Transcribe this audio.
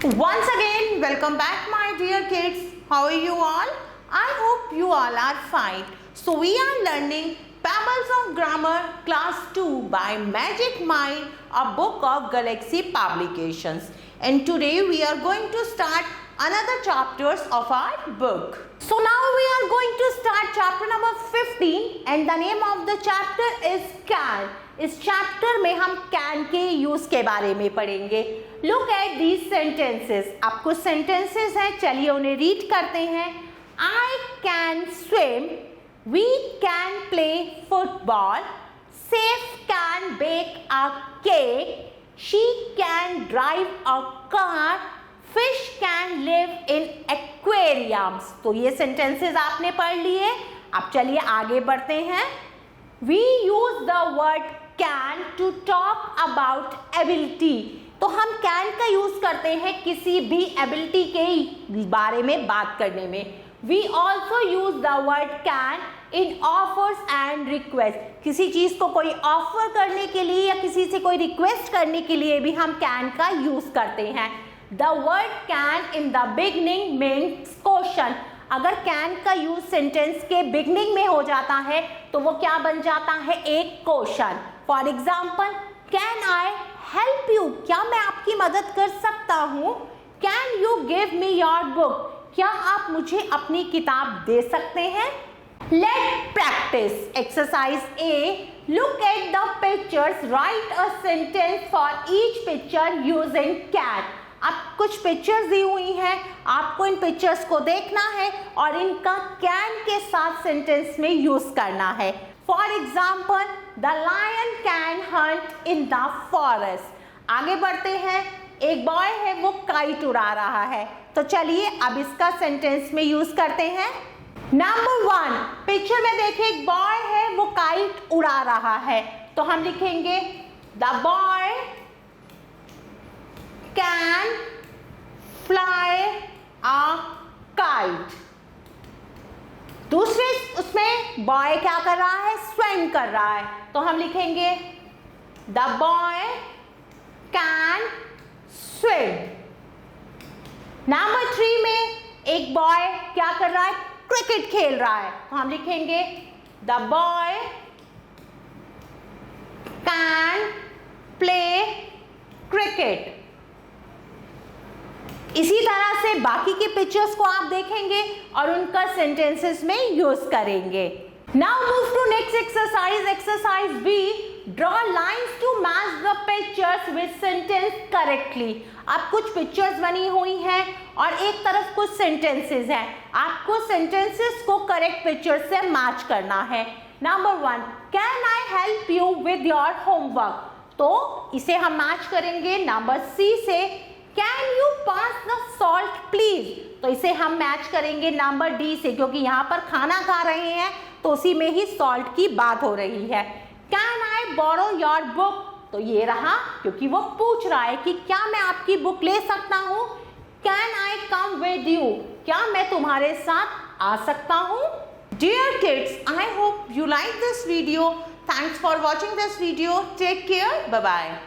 Once again, welcome back my dear kids. How are you all? I hope you all are fine. So we are learning Pebbles of Grammar Class 2 by Magic Mind, a book of Galaxy Publications. And today we are going to start another chapters of our book. So now we are going to start chapter number 15 and the name of the chapter is Can. इस chapter में हम can के use के बारे में पढ़ेंगे. Look at these sentences. आप कुछ सेंटेंसेस हैं, चलिए उन्हें रीड करते हैं. I can swim, we can play football, chef can bake a cake, she can drive a car, fish can live in aquariums. तो ये सेंटेंसेस आपने पढ़ लिए. अब चलिए आगे बढ़ते हैं. We use the word can to talk about ability. तो हम can का यूज करते हैं किसी भी ability के बारे में बात करने में. We also use the word can in offers and requests. किसी चीज को कोई ऑफर करने के लिए या किसी से कोई रिक्वेस्ट करने के लिए भी हम can का यूज करते हैं. The word can in the beginning means question. अगर कैन का यूज सेंटेंस के बिगनिंग में हो जाता है तो वो क्या बन जाता है, एक question. For example, can I help you, क्या मैं आपकी मदद कर सकता हूँ. Can you give me your book, क्या आप मुझे अपनी किताब दे सकते हैं. Let practice. Exercise A. Look at the pictures, write a sentence for each picture using can. अब कुछ पिक्चर्स दी हुई हैं, आपको इन पिक्चर्स को देखना है और इनका कैन के साथ सेंटेंस में यूज करना है. For example, the lion can hunt in the forest. आगे बढ़ते हैं. एक बॉय है, वो काइट उड़ा रहा है. तो चलिए अब इसका सेंटेंस में यूज करते हैं. नंबर 1, पिक्चर में देखिए एक बॉय है, वो काइट उड़ा रहा है. तो हम लिखेंगे the boy can fly a kite. दूसरे उसमें बॉय क्या कर रहा है, स्विम कर रहा है. तो हम लिखेंगे the boy can swim. Number 3 में एक बॉय क्या कर रहा है, क्रिकेट खेल रहा है. तो हम लिखेंगे the boy can play cricket. इसी तरह से बाकी के पिक्चर्स को आप देखेंगे और उनका सेंटेंसेस में यूज करेंगे. Now move to next exercise. Exercise B. Draw lines to match the pictures with sentence correctly. अब कुछ पिक्चर्स बनी हुई हैं और एक तरफ कुछ सेंटेंसेस हैं. आपको सेंटेंसेस को करेक्ट पिक्चर से मैच करना है. Number 1, can I help you with your homework. तो इसे हम मैच करेंगे नंबर सी से. Can you pass the salt please. तो इसे हम मैच करेंगे नंबर डी से, क्योंकि यहाँ पर खाना खा रहे हैं तो उसी में ही सॉल्ट की बात हो रही है. Can I borrow your book. तो ये रहा, क्योंकि वो पूछ रहा है कि क्या मैं आपकी बुक ले सकता हूँ. Can I come with you, क्या मैं तुम्हारे साथ आ सकता हूँ. Dear kids, I hope you like this video. Thanks for watching this video. Take care. Bye bye.